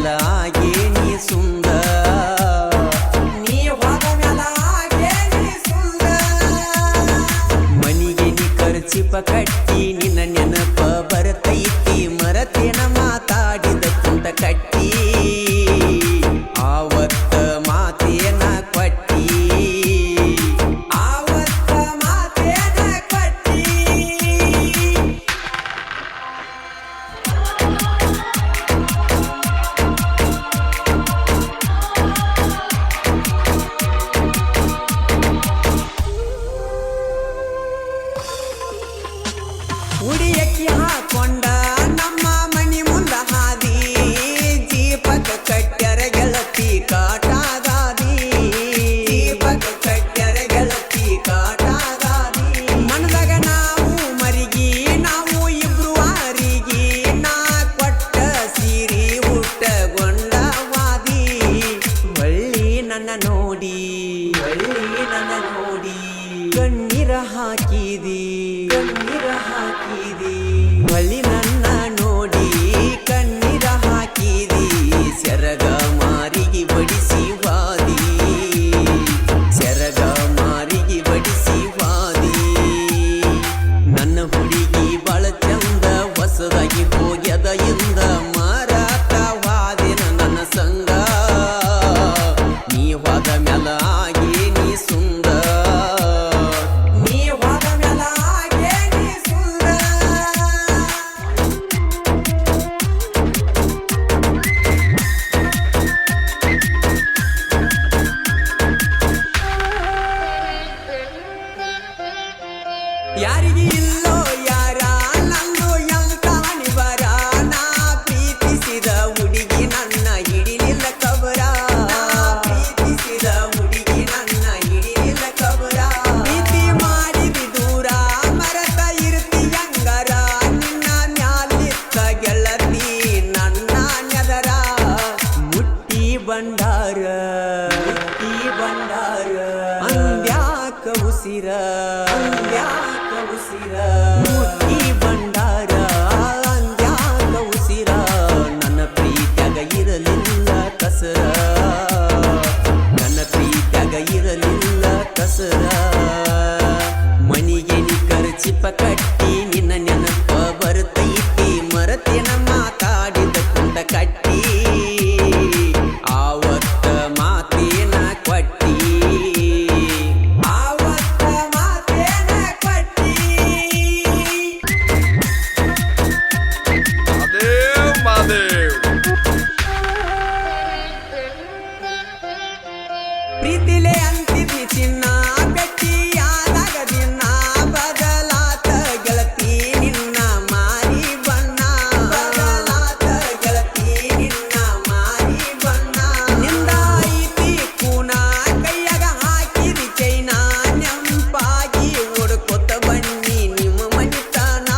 ಮ್ಯಾಲ ಆಗೇನಿ ಸುಂದ ನೀ ಹೋದ ಮ್ಯಾಲ ಆಗೇನಿ ಸುಂದ ಮನಿಗೆ ನೀ ಖರ್ಚಿಪ ಕಟ್ಟಿ ನಿನ್ನ ನೆನಪ ಬರತೈತಿ ಮರತೇನ ಮಾತಾಡಿದ ಕುಂಟ ಕಟ್ಟಿ ಆವತ್ತ ಮಾತೇನ ಕೊಟ್ಟಿ ಆವತ್ತ ಮಾತೇನ ಕೊಟ್ಟಿ ಉಡಿಯಕ್ಕಿ ಹಾಕೊಂಡ ನಮ್ಮ ಮನಿ ಮುಂದ ಹಾದಿ ಜೀಪಕ ಕಟ್ಟ್ಯರ ಗೆಳತಿ ಕಾಟಾಗಾದಿ ಜೀಪಕ ಕಟ್ಟ್ಯರ ಗೆಳತಿ ಕಾಟಾಗಾದಿ ಮನದಾಗ ನಾವು ಮರಿಗಿ ನಾವು ಇಬ್ರು ವಾರಿಗಿ ನಾ ಕೊಟ್ಟ ಸೀರಿ ಉಟ್ಟಗೊಂಡವಾದಿ ಹೊಳ್ಳಿ ನನ್ನ ನೋಡಿ ಕಣ್ಣೀರ ಹಾಕಿದಿ ಹೊಳ್ಳಿ ನನ್ನ ನೋಡಿ ಕಣ್ಣೀರ ಹಾಕಿದಿ ಸೆರಗ ಮಾರಿಗೆ ಬಡಿಸಿ ವಾದಿ ಸೆರಗ ಮಾರಿಗೆ ಬಡಿಸಿ ವಾದಿ ನನ್ನ ಹುಡುಗಿ ಬಾಳ ಚಂದ ಹೊಸದಾಗಿ ಹೋಗ್ಯದ ಇಂದ ಮಾರಾಟ ವಾದಿನ ನನ್ನ ಸಂಗ ನೀ ಹೋದ ಮ್ಯಾಲ ಆಗೇನಿ ಸುಂದ ಯಾರಿಗೆ ಇಲ್ಲೋ ಯಾರ ನಂದು ಎಂತಾಣಿ ಬರ ನಾ ಪ್ರೀತಿಸಿದ ಹುಡುಗಿ ನನ್ನ ಹಿಡಿಲಿಲ್ಲ ಕಬರ ಪ್ರೀತಿಸಿದ ಹುಡುಗಿ ನನ್ನ ಹಿಡಿಲಿಲ್ಲ ಕಬರ ಪ್ರೀತಿ ಮಾಡಿದಿ ದೂರ ಮರತ ಇರ್ತಿ ಅಂಗರ ನಿನ್ನ ಮ್ಯಾಲಿತ್ತ ಗೆಳತಿ ನನ್ನ ನೆದರ ಮುಟ್ಟಿ ಬಂಡಾರ ಅಂದ್ಯಾಕ ಉಸಿರ ಮುಟ್ಟಿ ಬಂಡಾರ ಅಂದ್ಯಾಕ ಉಸಿರ ನನ್ನ ಪ್ರೀತ್ಯಾಗ ಇರಲಿಲ್ಲ ಕಸರ ನನ್ನ ಪ್ರೀತ್ಯಾಗ ಇರಲಿಲ್ಲ ಕಸರ ಮನಿಗೆ ನೀ ಖರ್ಚಿಪ ಕಟ್ಟಿ ನಿನ್ನ ನೆನಪ ಬರ್ತೈತಿ ಮರತೇನ ಮಾತಾಡಿದ ಕುಂಟ ಕಟ್ಟಿ ಆವತ್ತ ಮಾತೇನ ಕೊಟ್ಟಿ ಪ್ರೀತಿಲೆ ಅಂತಿದ್ನಿ ಚಿನ್ನ ಬೆಟ್ಟಿಯಾದಾಗ ದಿನ ಬದಲಾತ ಗೆಳತಿ ನಿನ್ನ ಮಾರಿ ಬಣ್ಣ ಬದಲಾತ ಗೆಳತಿ ನಿನ್ನ ಮಾರಿ ಬಣ್ಣ ನಿಂದ ಐತಿ ಕೂನ ಕೈಯಾಗ ಹಾಕಿರಿ ಚೈನ ನೆಂಪಾಗಿ ಓಡ್ಕೊತ ಬನ್ನಿ ನಿಮ್ಮ ಮನಿತನ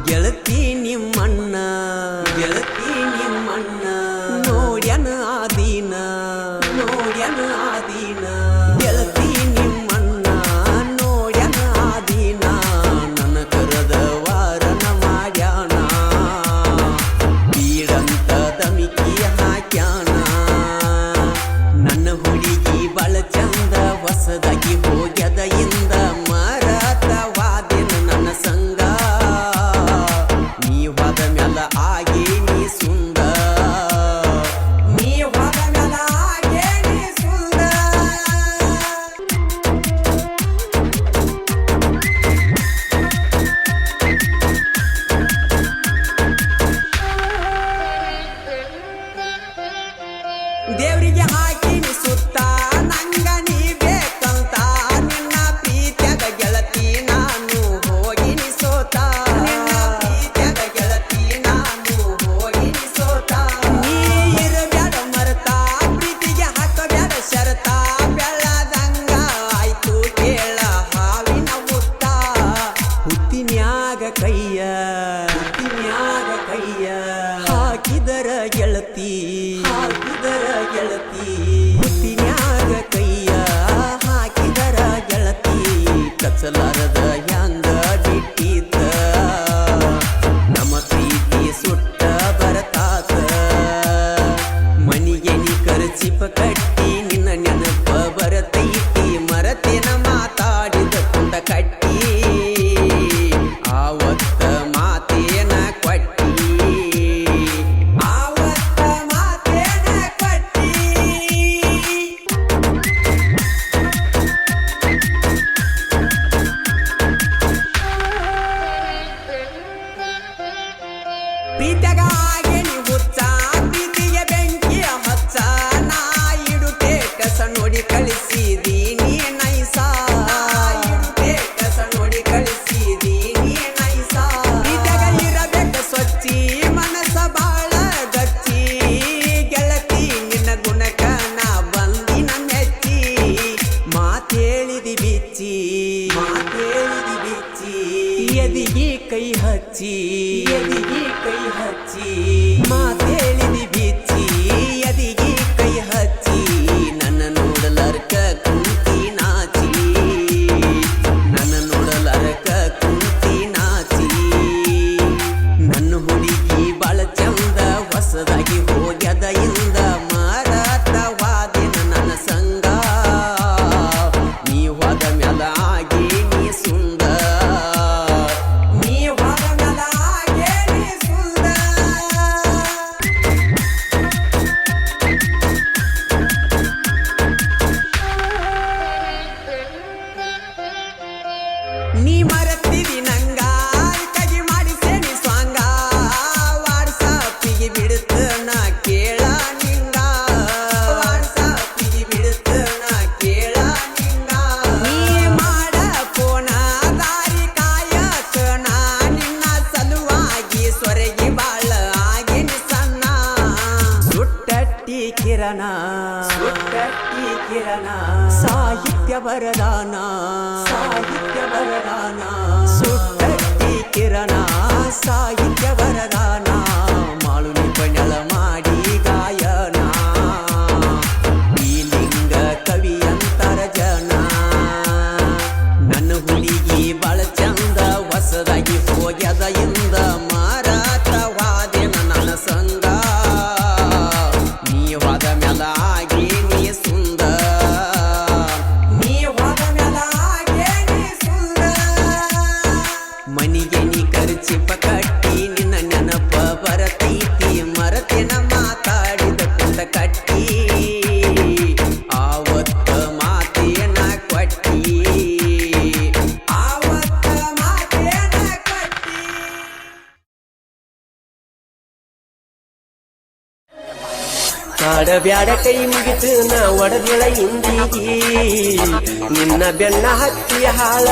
ಗೆಳತಿ ನಿಮ್ಮಣ್ಣ ನೋಡ್ಯನ ಆದೀನ ಗೆಳತಿ ನಿಮ್ಮಣ್ಣ ನೋಡ್ಯನ ಆದೀನ ನನ್ನ ಕರದ ವಾರನ ಮಾಡ್ಯಾನ ಬೀಡಂತ ದಮಿಕಿ ಹಾಕ್ಯಾನ ನನ್ನ ಹುಡುಗಿ ಬಾಳ ಚಂದ ಹೊಸದಾಗಿ ಹೋಗ್ಯದ ಇಂದ ಮರತ ವಾದಿನ ನನ್ನ ಸಂಗ ನೀ ಹೋದ ಮ್ಯಾಲ ಆಗೇನಿ ಸುಂದ ದೇವ್ರಿಗೆ ಹಾಕಿನಿ ಸುತ್ತ ನಂಗ ನೀ ಬೇಕಂತ ನಿನ್ನ ಪ್ರೀತ್ಯಾಗ ಗೆಳತಿ ನಾನು ಹೋಗಿನಿ ಸೋತ ನಿನ್ನ ಪ್ರೀತ್ಯಾಗ ಗೆಳತಿ ನಾನು ಹೋಗಿನಿ ಸೋತ ನೀ ಇರಬ್ಯಾಡ ಮರತ ಪ್ರೀತಿಗೆ ಹಾಕಬ್ಯಾಡ ಶರತ ಬೆಳ್ಳದಂಗ ಆಯ್ತು ಕೇಳ ಹಾವಿನ ಹುತ್ತ ಹುತ್ತಿನ್ಯಾಗ ಕೈಯ ಹಾಕಿದರ ಗೆಳತಿ ಹುತ್ತಿನ್ಯಾಗ ಕೈಯ ಹಾಕಿದರ ಗೆಳತಿ ಕಚ್ಚಲಾರದ ಹ್ಯಾಂಗ ಬಿಟ್ಟಿದ್ದ ನಮ್ಮ ಪ್ರೀತಿ ಸುಟ್ಟ ಬರತಾತ ಸುಟ್ಟಟ್ಟಿ ಕಿರಣ ಸಾಹಿತ್ಯ ವರದಾನ ಸುಟ್ಟಟ್ಟಿ ಕಿರಣ ಸಾಹಿತ್ಯ ವರದಾನ ಮಾಳು ನಿಪಣಳ ಮಾಡಿ ಗಾಯನ ಈ ಲಿಂಗ ಕವಿ ಅಂತರ ಜನ ನನ್ನ ಹುಡುಗಿ ಬಾಳ ಚಂದ ಹೊಸದಾಗಿ ಹೋಗ್ಯದ ಇಂದ ಮಾರಾಟವಾದೇನ ನನ್ನ ಸಂಗ ನೀ ಹೋದ ಮ್ಯಾಲ ಆಗಿ ನೀ ಸುಂದ ಮನಿಗೆ ನೀ ಖರ್ಚಿಪ ಕಟ್ಟಿ ನಿನ್ನ ನೆನಪ ಬರತೈತಿ ಮರತೇನ ಮಾತಾಡಿದ ಕುಂತ ಕಟ್ಟಿ ಆವತ್ತ ಮಾತೇನ ಕೊಟ್ಟಿ ಕಾಡಬ್ಯಾಡ ಕೈ ಮುಗಿತು ನಾ ಒಡದಿಳ ಇಂದಿಗಿ ನಿನ್ನ ಬೆನ್ನ ಹತ್ತಿ ಹಾಳ